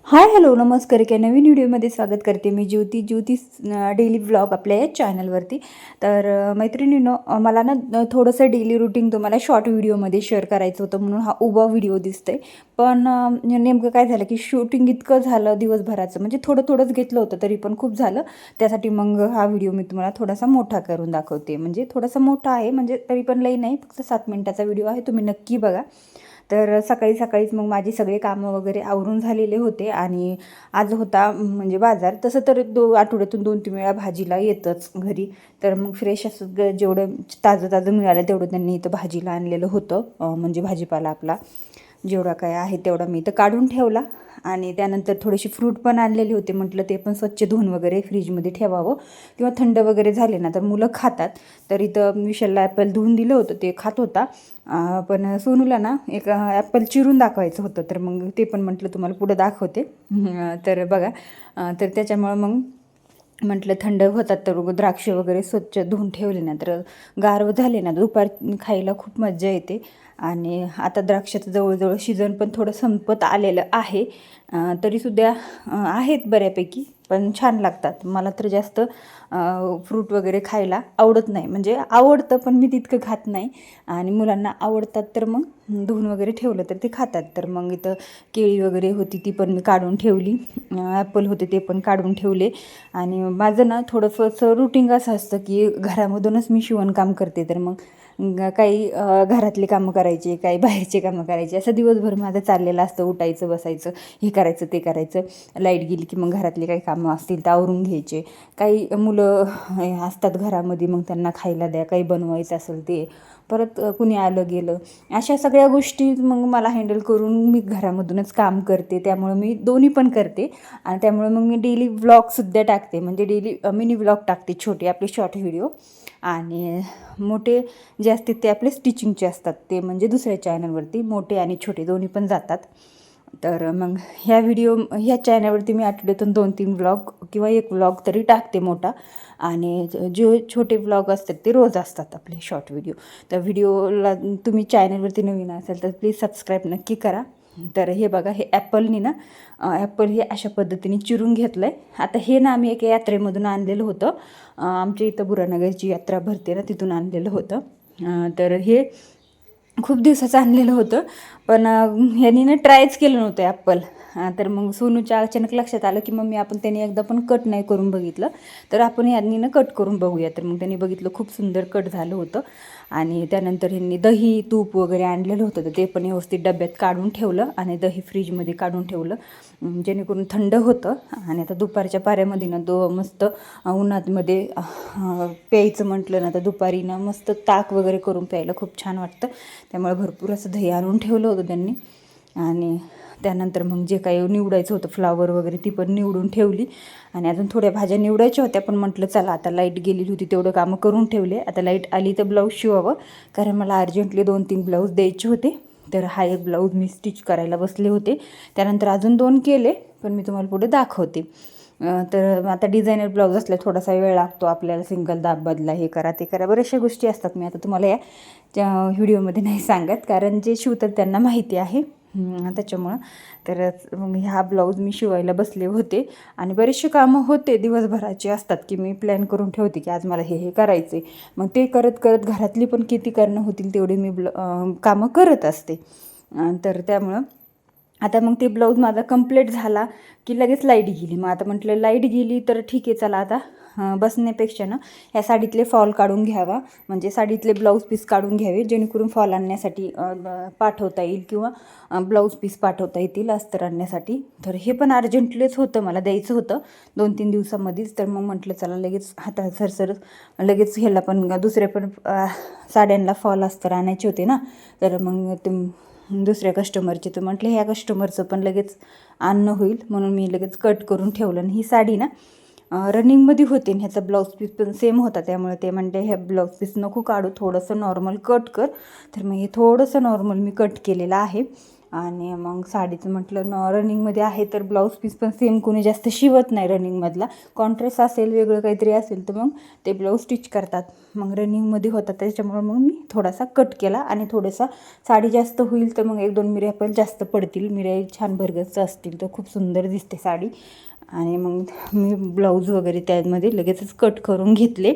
Hi hello नमस्कार. एका नवीन व्हिडिओमध्ये स्वागत करते मी ज्योती डेली व्लॉग आपल्या या चॅनलवरती. तर मैत्रिणींनो, मला ना थोडंसं डेली रुटीन तुम्हाला शॉर्ट व्हिडिओमध्ये शेअर करायचं होतं, म्हणून हा उभा व्हिडिओ दिसतोय. पण नेमकं काय झालं की शूटिंग इतकं झालं दिवसभराचं, म्हणजे थोडंच घेतलं होतं तरी पण खूप झालं. त्यासाठी मग हा व्हिडिओ मी तुम्हाला थोडासा मोठा करून दाखवते. म्हणजे थोडासा मोठा आहे, म्हणजे तरी पण लई नाही, फक्त 7 मिनिटाचा व्हिडिओ आहे, तुम्ही नक्की बघा. तर सकाळीच मग माझी सगळे कामं वगैरे आवरून झालेले होते आणि आज होता म्हणजे बाजार. तसं तर आठवड्यातून 2-3 वेळा भाजीला येतंच घरी. तर मग फ्रेश असं जेवढं ताजं मिळालं तेवढं त्यांनी इथं भाजीला आणलेलं होतं. म्हणजे भाजीपाला आपला जेवढा काय आहे तेवढा मी इथं काढून ठेवला. आणि त्यानंतर थोडेसे फ्रूट पण आणलेले होते. म्हटलं ते पण स्वच्छ धुवून वगैरे फ्रीजमध्ये ठेवावं, किंवा थंड वगैरे झाले ना तर मुलं खातात. तर इथं विशालला ॲपल धुवून दिलं होतं, ते खात होता. पण सोनूला ना एक ॲपल चिरून दाखवायचं होतं, तर मग ते पण म्हटलं तुम्हाला पुढं दाखवते. तर बघा. तर त्याच्यामुळं मग म्हटलं थंड होतात तर द्राक्ष वगैरे स्वच्छ धुवून ठेवले ना तर गार झाले ना दुपार खायला खूप मजा येते. आणि आता द्राक्षाचं जवळजवळ सीझन पण थोडं संपत आलेलं आहे. तरीसुद्धा आहेत बऱ्यापैकी, पण छान लागतात. मला तर जास्त फ्रूट वगैरे खायला आवडत नाही, म्हणजे आवडतं पण मी तितकं खात नाही. आणि मुलांना आवडतात तर मग धुवून वगैरे ठेवलं तर ते खातात. तर मग इथं केळी वगैरे होती ती पण मी काढून ठेवली, ॲपल होते ते पण काढून ठेवले. आणि माझं ना थोडंसं रुटीन असं असतं की घरामधूनच मी शिवणकाम करते. तर मग काही घरातली कामं करायची, काही बाहेरचे कामं करायची, असं दिवसभर माझं चाललेलं असतं. उठायचं, बसायचं, हे करायचं ते करायचं. लाईट गेली की मग घरातली काही कामं असतील तर आवरून घ्यायचे. काही मुलं असतात घरामध्ये, मग त्यांना खायला द्या, काही बनवायचं असेल ते, परत कुणी आलं गेलं, अशा सगळ्या गोष्टी मग मला हँडल करून मी घरामधूनच काम करते. त्यामुळं मी दोन्ही पण करते. आणि त्यामुळे मग मी डेली व्लॉगसुद्धा टाकते, म्हणजे डेली मिनी व्लॉग टाकते, छोटे आपले शॉर्ट व्हिडिओ. आणि मोठे जे असतात ते आपले स्टिचिंगचे असतात, ते म्हणजे दुसऱ्या चॅनलवरती मोठे आणि छोटे दोन्ही पण जातात. तर मग ह्या चॅनलवरती मी आठवड्यातून 2-3 व्लॉग किंवा एक व्लॉग तरी टाकते मोठा. आणि जे छोटे व्लॉग असतात ते रोज असतात आपले शॉर्ट व्हिडिओ. तर व्हिडिओला तुम्ही चॅनलवरती नवीन असाल तर प्लीज सबस्क्राईब नक्की करा. तर हे बघा, हे ॲपलनी ना ॲपल हे अशा पद्धतीने चिरून घेतलं आहे. आता हे ना आम्ही एका यात्रेमधून आणलेलं होतं. आमच्या इथं बुरानगरची यात्रा भरते ना, तिथून आणलेलं होतं. तर हे खूप दिवसाचं आणलेलं होतं. पण ह्यांनी ना ट्रायच केलं नव्हतं ॲपल. तर मग सोनूच्या अचानक लक्षात आलं की मम्मी आपण त्यांनी एकदा पण कट नाही करून बघितलं, तर आपण ह्यांनी ना कट करून बघूया. तर मग त्यांनी बघितलं, खूप सुंदर कट झालं होतं. आणि त्यानंतर ह्यांनी दही तूप वगैरे आणलेलं होतं, तर ते पण व्यवस्थित डब्यात काढून ठेवलं आणि दही फ्रीजमध्ये काढून ठेवलं, जेणेकरून थंड होतं. आणि आता दुपारच्या पाऱ्यामध्ये ना मस्त उन्हातमध्ये प्यायचं म्हटलं ना तर दुपारी ना मस्त ताक वगैरे करून प्यायला खूप छान वाटतं. त्यामुळे भरपूर असं दही आणून ठेवलं होतं त्यांनी. आणि त्यानंतर मग जे काही निवडायचं होतं, फ्लावर वगैरे, ती पण निवडून ठेवली. आणि अजून थोड्या भाज्या निवडायच्या होत्या, पण म्हटलं चला आता लाईट गेलेली होती तेवढं कामं करून ठेवले. आता लाईट आली तर ब्लाऊज शिवावं, कारण मला अर्जंटली 2-3 ब्लाऊज द्यायचे होते. तर हा एक ब्लाऊज मी स्टिच करायला बसले होते. त्यानंतर अजून 2 केले, पण मी तुम्हाला पुढे दाखवते. तर आता डिझायनर ब्लाऊज असला थोडासा वेळ लागतो आपल्याला, सिंगल दाब बदला, हे करा ते करा, बऱ्याचशा गोष्टी असतात. मी आता तुम्हाला त्या व्हिडिओमध्ये नाही सांगत, कारण जे शिवतात त्यांना माहिती आहे. त्याच्यामुळं तर मग हा ब्लाऊज मी शिवायला बसले होते. आणि बरेचसे कामं होते दिवसभराचे असतात की मी प्लॅन करून ठेवते की आज मला हे करायचे. मग ते करत करत घरातली पण किती करणं होतील तेवढे मी कामं करत असते. तर त्यामुळं आता मग ते ब्लाऊज माझा कंप्लीट झाला की लगेच लाईट गेली. मग आता म्हटलं लाईट गेली तर ठीक आहे, चला आता बसण्यापेक्षा ना ह्या साडीतले फॉल काढून घ्यावा, म्हणजे साडीतले ब्लाऊज पीस काढून घ्यावे, जेणेकरून फॉल आणण्यासाठी पाठवता येईल, किंवा ब्लाऊज पीस पाठवता येतील अस्तर आणण्यासाठी. तर हे पण अर्जंटलीच होतं, मला द्यायचं होतं 2-3 दिवसामध्येच. तर मग म्हटलं चला लगेच हातात सरसर लगेच ह्याला पण दुसऱ्या पण साड्यांना फॉल अस्तर आणायचे होते ना. तर मग ते दुसऱ्या कस्टमरचे, तर म्हटलं ह्या कस्टमरचं पण लगेच आणणं होईल, म्हणून मी लगेच कट करून ठेवलं. आणि ही साडी ना रनिंगमध्ये होते, ह्याचा ब्लाऊज पीस पण सेम होता. त्यामुळे ते म्हणते ह्या ब्लाऊज पीस नको काढू, थोडंसं नॉर्मल कट कर. तर मग हे थोडंसं नॉर्मल मी कट केलेलं आहे. आणि मग साडीचं म्हटलं रनिंगमध्ये आहे तर ब्लाऊज पीस पण सेम कोणी जास्त शिवत नाही रनिंगमधला. कॉन्ट्रास्ट असेल वेगळं काहीतरी असेल तर मग ते ब्लाऊज स्टिच करतात. मग रनिंगमध्ये होता त्याच्यामुळे मग मी थोडासा कट केला आणि थोडासा साडी जास्त होईल तर मग 1-2 मिऱ्या पण जास्त पडतील. मिऱ्या छान भरगच्च असतील तर खूप सुंदर दिसते साडी. आणि मग मी ब्लाऊज वगैरे त्यामध्ये लगेचच कट करून घेतले.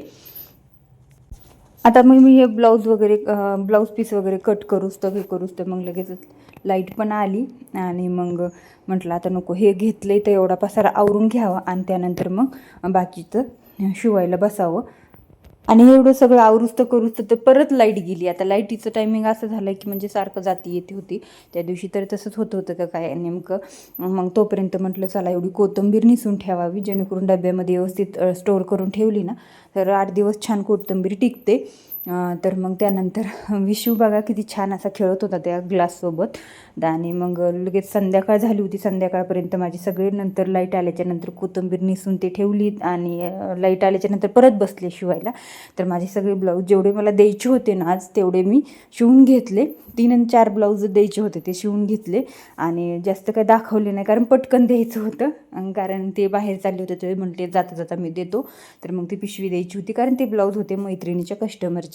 आता मग मी हे ब्लाऊज पीस वगैरे कट करूच तर मग लगेचच लाईट पण आली आणि मग म्हटलं आता नको, हे घेतले तर एवढा पसारा आवरून घ्यावा आणि त्यानंतर मग बाकीचं शिवायला बसावं. आणि एवढं सगळं आवरूच तर परत लाईट गेली. आता लाईटीचं टायमिंग असं झालं की म्हणजे सारखं जाती येते होती. त्या दिवशी तर तसंच होतं का काय नेमकं. मग तोपर्यंत म्हटलं चला एवढी कोथिंबीर निसून ठेवावी जेणेकरून डब्यामध्ये व्यवस्थित स्टोअर करून ठेवली ना तर 8 दिवस छान कोथिंबीर टिकते. तर मग त्यानंतर विशू बघा किती छान असा खेळत होता त्या ग्लाससोबत. आणि मग लगेच संध्याकाळ झाली होती. संध्याकाळपर्यंत माझी सगळे नंतर लाईट आल्याच्यानंतर कोथिंबीर निसून ते ठेवली आणि लाईट आल्याच्यानंतर परत बसले शिवायला. तर माझे सगळे ब्लाऊज जेवढे मला द्यायचे होते ना आज तेवढे मी शिवून घेतले. 3 आणि 4 ब्लाऊज द्यायचे होते ते शिवून घेतले आणि जास्त काही दाखवले नाही कारण पटकन द्यायचं होतं. कारण ते बाहेर चालले होते ते म्हटले जाता जाता मी देतो. तर मग ती पिशवी द्यायची होती कारण ते ब्लाऊज होते मैत्रिणीच्या कस्टमरचे.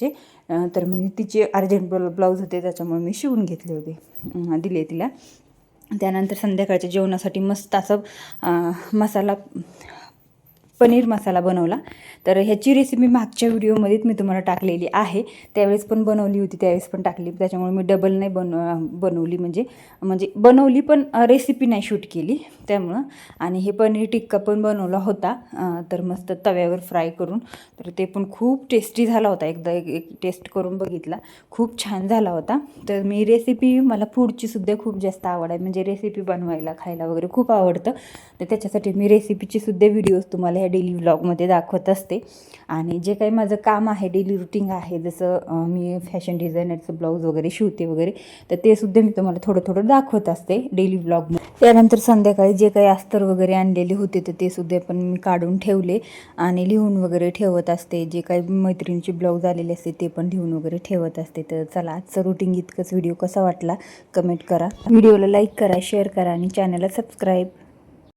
तर मग तिचे अर्जंट ब्लाऊज होते त्याच्यामुळे मी शिवून घेतले होते, दिले तिला. त्यानंतर संध्याकाळच्या जेवणासाठी मस्त असं पनीर मसाला बनवला. तर ह्याची रेसिपी मागच्या व्हिडिओमध्येच मी तुम्हाला टाकलेली आहे. त्यावेळेस पण बनवली होती, त्यावेळेस पण टाकली. त्याच्यामुळे मी डबल नाही बनवली म्हणजे बनवली पण रेसिपी नाही शूट केली त्यामुळं. आणि हे पनीर टिक्का पण बनवला होता तर मस्त तव्यावर फ्राय करून. तर ते पण खूप टेस्टी झाला होता. एकदा एक टेस्ट करून बघितला, खूप छान झाला होता. तर मी रेसिपी, मला फूडची सुद्धा खूप जास्त आवड आहे, म्हणजे रेसिपी बनवायला खायला वगैरे खूप आवडतं. तर त्याच्यासाठी मी रेसिपीची सुद्धा व्हिडिओज तुम्हाला ह्या डेली व्लॉगमध्ये दाखवत असते. आणि जे काही माझं काम आहे डेली रुटीन आहे, जसं मी फॅशन डिझायनरचं ब्लाऊज वगैरे शिवते वगैरे, तर ते सुद्धा मी तुम्हाला थोडं थोडं दाखवत असते डेली व्लॉगमध्ये. त्यानंतर संध्याकाळी जे काही अस्तर वगैरे आणलेले होते तर ते सुद्धा पण मी काढून ठेवले आणि लिहून वगैरे ठेवत असते. जे काही मैत्रिणीचे ब्लाऊज आलेले असते ते पण लिहून वगैरे ठेवत असते. तर चला, आजचं रुटीन इतकंच. व्हिडिओ कसा वाटला कमेंट करा, व्हिडिओला लाईक करा, शेअर करा आणि चॅनलला सबस्क्राईब.